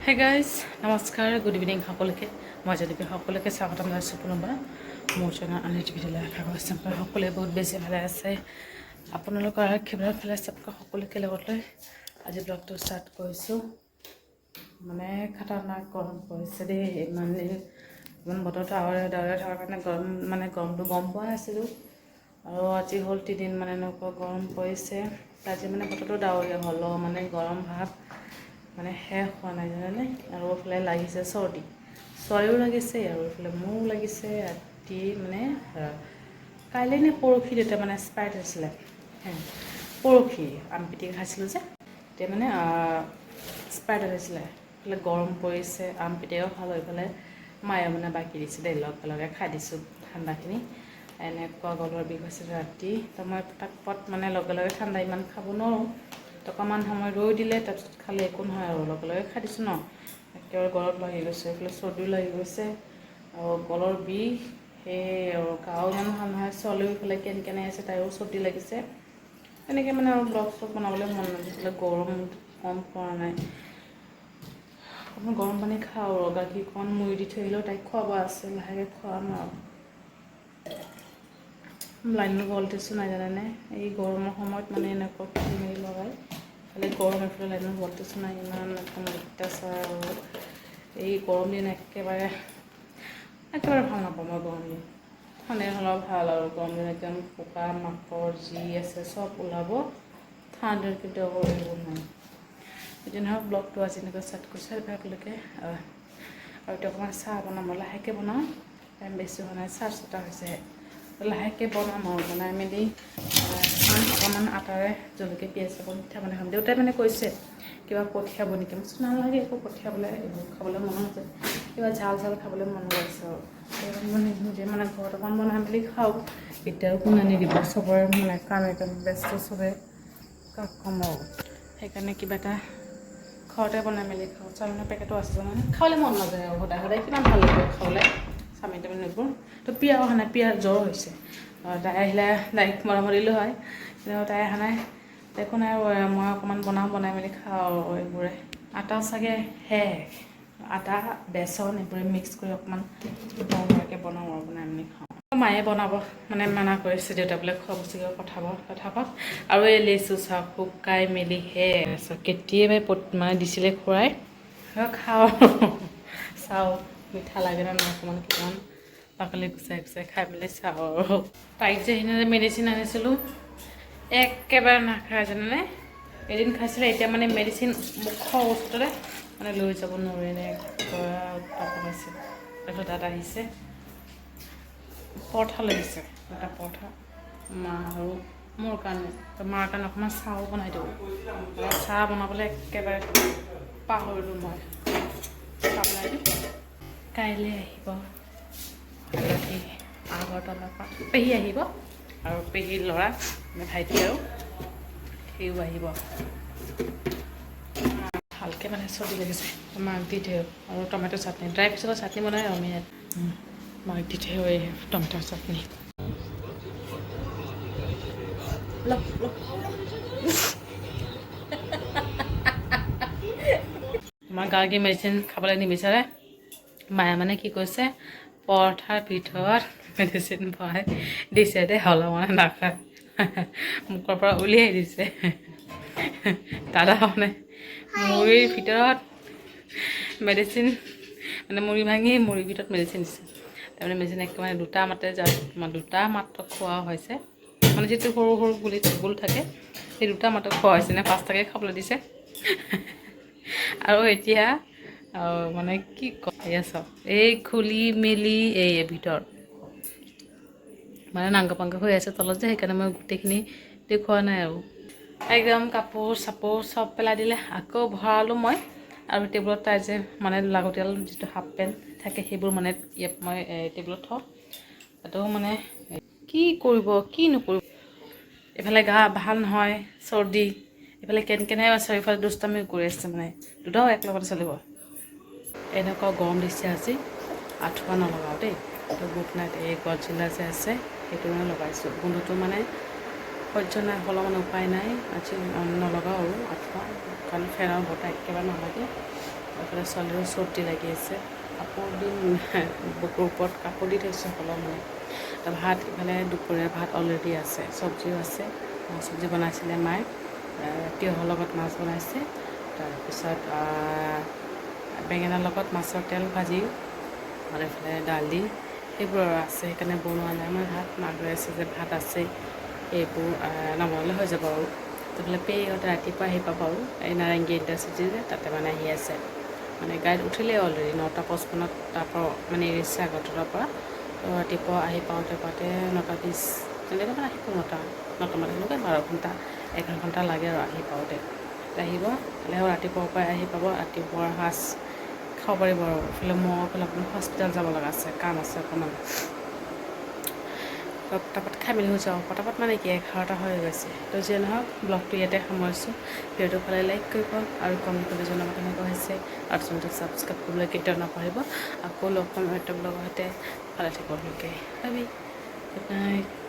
Hey guys, নমস্কাৰ good evening সকলোকে মই যদি সকলোকে স্বাগতম জনাইছোঁ পুনৰবাৰ মোৰ চেনেল আনিটি ভিডিঅ'লৈ আশা কৰিছোঁ সকলোৱে বহুত বেছি ভালে আছে আপোনালোকৰ আশীৰ্বাদ ভালে আছে সকলোকে লগত লৈ আজি ব্লগটো ষ্টাৰ্ট কৰিছোঁ মানে খাটাৰনাক গৰম পৰিছে দেই ইমান বতৰটো ডাৱৰীয়া থকাৰ কাৰণে গৰমটো গম পোৱা নাছিলোঁ আৰু আজি হ'ল 3 দিন মানে এনেকুৱা গৰম পৰিছে আজি মানে বতৰটো ডাৱৰীয়া হ'লেও মানে গৰম ভাৱ মানে শেষ হোৱা নাই জানেনে আৰু ওফালে লাগিছে চৰ্দি ছোৱালীও লাগিছে আৰু ওফালে মোৰো লাগিছে ৰাতি মানে কাইলৈ নে পৰহি তেতিয়া মানে স্পাইট হৈছিলে পৰহি আম পিটিকা খাইছিলোঁ যে তেতিয়া মানে স্পাইট হৈছিলে এইফালে গৰম পৰিছে আম পিটিকাও খালোঁ এইফালে মায়ে মানে বাকী দিছে দেই লগে খাই দিছোঁ ঠাণ্ডাখিনি এনেকুৱা গলৰ বিষ হৈছে ৰাতি তো মই পটাপট মানে লগে ঠাণ্ডা ইমান খাব নোৱাৰোঁ অকণমান সময় ৰৈ দিলে তাৰপিছত খালে একো নহয় আৰু লগে খাই দিছোঁ ন একেবাৰে গলত লাগি গৈছে এইফালে চৰ্দিও লাগি গৈছে আৰু গলৰ বিষ সেই আৰু গাও ইমান ভাল নহয় ছোৱালীও ইফালে কেনে আছে তাইৰো চৰ্দি লাগিছে এনেকৈ মানে আৰু ব্লগ চগ বনাবলৈ মন নাযায় গৰম কম পৰা নাই অকণমান গৰম পানী খাওঁ আৰু গাখীৰকণ মুৰি দি থৈ আহিলেও তাইক খুৱাব আছে লাহেকৈ খুৱাম আৰু লাইনৰ ভল্টেজটো নাই জানেনে এই গৰমৰ সময়ত মানে এনেকুৱা খেলি মেলি লগাই খালি গৰম এইফালে লাইনৰ ভল্টেজটো নাই ইমান অত্যাচাৰ আৰু এই গৰম দিন একেবাৰে ভাল নাপাওঁ মই গৰম দিন ঠাণ্ডা হ'লেও ভাল আৰু গৰম দিন একদম পোকা মাকৰ যি আছে চব ওলাব ঠাণ্ডা কিন্তু কৰিব নাই এতিয়া নহয় ব্লগটো আজি এনেকৈ ষ্টাৰ্ট কৰিছোঁ আপোনালোকে আৰু এতিয়া অকণমান চাহ বনাম লাহেকৈ বনাওঁ টাইম বেছি হোৱা নাই 4:30 হৈছে লাহেকৈ বনাম আৰু বনাই মেলি অকণমান আটাৰে জলকীয়া পিঁয়াজ অকণ পিঠা বনাই খাম দেউতাই মানে কৈছে কিবা পঠিয়াব নেকি মই নালাগে একো পঠিয়াবলৈ এইবোৰ খাবলৈ মন হৈছে কিবা ঝাল খাবলৈ মন গৈছে আৰু মানে নিজে মানে ঘৰত অকণ বনাই মেলি খাওঁ এতিয়াও কোন আনি দিব চবৰে মানে কাম একদম ব্যস্ত চবে কাক কম আৰু সেইকাৰণে কিবা এটা ঘৰতে বনাই মেলি খাওঁ চাওমিনৰ পেকেটো আছে মানে খাবলৈ মন নাযায় আৰু সদায় কিমান ভাল লাগে খাবলৈ চাওমিন টাওমিন এইবোৰ তো পিয়াও অহা নাই পিয়াৰ জ্বৰ হৈছে তাই আহিলে ডাইৰেক্ট মৰম দিলোঁ হয় কিন্তু তাই অহা নাই একো নাই মই অকণমান বনাই মেলি খাওঁ আৰু এইবোৰে আটা চাগে আটা বেচন এইবোৰে মিক্স কৰি অকণমান ভালকৈ বনাওঁ আৰু বনাই মেলি খাওঁ মায়ে বনাব মানে মানা কৰিছে দেউতা বোলে খোৱা বস্তুকৈ পঠাব আৰু এই লেচু চাওক শুকাই মেলি কেতিয়াবাই মানে দিছিলে খুৱাই খাওঁ চাওঁ মিঠা লাগে ন অকণমান কিমান বাকলি গুচাই খাই মেলি চাওঁ আৰু তাইক যে সেইদিনা মেডিচিন আনিছিলোঁ একেবাৰে নাখায় জানেনে এদিন খাইছিলে এতিয়া মানে মেডিচিন মুখৰ ওচৰতে মানে লৈ যাব নোৱাৰে উৎপাত পাইছে তাৰপিছত দাদা আহিছে পৰঠা লাগিছে এটা পৰঠা মা আৰু মোৰ কাৰণে মাৰ কাৰণে অকণমান চাহো বনাই দিওঁ চাহ বনাবলৈ একেবাৰে পাহৰিলোঁ মই চাহ বনাই দিওঁ কাইলৈ আহিব আগৰতলাৰ পৰা পেহী আহিব আৰু পেহীৰ ল'ৰা ভাইটি আৰু সিও আহিব ভালকৈ মানে চৰ্দি লাগিছে মাক দি থৈ আৰু টমেটো চাটনি ড্ৰাই ফ্ৰুটৰ চাটনি বনাই আমি মাক দি থৈ টমেটো চাটনি আমাৰ গাৰ্গী মেডিচিন খাবলৈ নিবিচাৰে মায়ে মানে কি কৈছে পৰঠাৰ ভিতৰত মেডিচিন ভৰাই দিছে দেই হ'লেও মানে নাখায় মুখৰ পৰা উলিয়াই দিছে দাদা মানে মুড়িৰ ভিতৰত মেডিচিন মানে মুড়ি ভাঙি মুড়িৰ ভিতৰত মেডিচিন দিছে তাৰমানে মেডিচিন একেবাৰে দুটা মাত্ৰ খোৱা হৈছে মানে যিটো সৰু গোল থাকে সেই দুটা মাত্ৰ খোৱা হৈছে নে 5টাকৈ খাবলৈ দিছে আৰু এতিয়া মানে কি কৈ আছ এই খুলি মেলি এই ভিতৰত মানে নাংগ পাংগ হৈ আছে তলত যে সেইকাৰণে মই গোটেইখিনি দেখুওৱা নাই আৰু একদম কাপোৰ চাপোৰ চব পেলাই দিলে আকৌ ভৰালোঁ মই আৰু টেবুলত তাই যে মানে লাগতিয়াল যিটো হাফ পেণ্ট থাকে সেইবোৰ মানে ইয়াত মই টেবুলত থওঁ তাতো মানে কি কৰিব কি নকৰিব এইফালে গা ভাল নহয় চৰ্দি এইফালে কেনে চাৰিওফালে দুষ্টামি কৰি আছে মানে দুটাও একেলগতে চলিব এনেকুৱা গৰম দিছে আজি আঁঠুৱা নলগাওঁ দেই গুড নাইট এই গডজিলা যে আছে সেইটো মানে লগাইছোঁ গোন্ধটো মানে সহ্য নাই হ'লেও মানে উপায় নাই আজি নলগাওঁ আৰু আঁঠুৱা কাৰণ ফেনৰ বতাহ একেবাৰে নালাগে এইফালে ছোৱালীৰো চৰ্দি লাগি আছে, কাপোৰ দি বুকুৰ ওপৰত কাপোৰ দি থৈছোঁ অলপ মানে। ভাত ইফালে দুপৰীয়া ভাত অলৰেডি আছে, চব্জিও আছে, চব্জি বনাইছিলে মায়ে, তিয়ঁহৰ লগত মাছ বনাইছে, তাৰপিছত বেঙেনাৰ লগত মাছৰ তেল ভাজি, আৰু এইফালে দালি সেইবোৰ আৰু আছে, সেইকাৰণে বনোৱা নাই। মই ভাত মাক গৈ আছে যে ভাত আছেই, এইবোৰ নবনালে হৈ যাব আৰু। এইফালে পেহীহঁতে ৰাতিপুৱা আহি পাব আৰু এই নাৰেংগী ইণ্টাৰচিটি যে তাতে মানে আহি আছে, মানে গাড়ীত উঠিলেই অলৰেডি 9:55 তাৰপৰা মানে এৰিছে আগতলৰ পৰা। ৰাতিপুৱা আহি পাওঁতে 9:20 তেনেকৈ মানে আহি পাওঁ, 9:00 তেনেকৈ 12 ঘণ্টা 11 ঘণ্টা লাগে আৰু আহি পাওঁতে। আহিব ৰাতিপুৱাৰ পৰাই আহি পাব, ৰাতিপুৱাৰ সাঁজ খাব পাৰিব আৰু। এইফালে মই অকণমান হস্পিটেল যাব লগা আছে, কাম আছে অকণমান, পটাপট খাই মেলি হৈ যাওঁ, পটাপট মানে কি 11টা হৈ গৈছে। তো যিয়ে নহওক ব্লগটো ইয়াতে সামৰিছোঁ। ভিডিঅ'টো ভালে লাইক কৰিব আৰু কমেণ্ট কৰি জনাব কেনেকুৱা হৈছে, আৰু চেনেলটো ছাবস্ক্ৰাইব কৰিবলৈ কেতিয়াও নাপাহৰিব। আকৌ লগ পাম এটা ব্লগৰ সৈতে, ভালে থাকিব ভালকৈ, বাই বাই, গুড নাইট।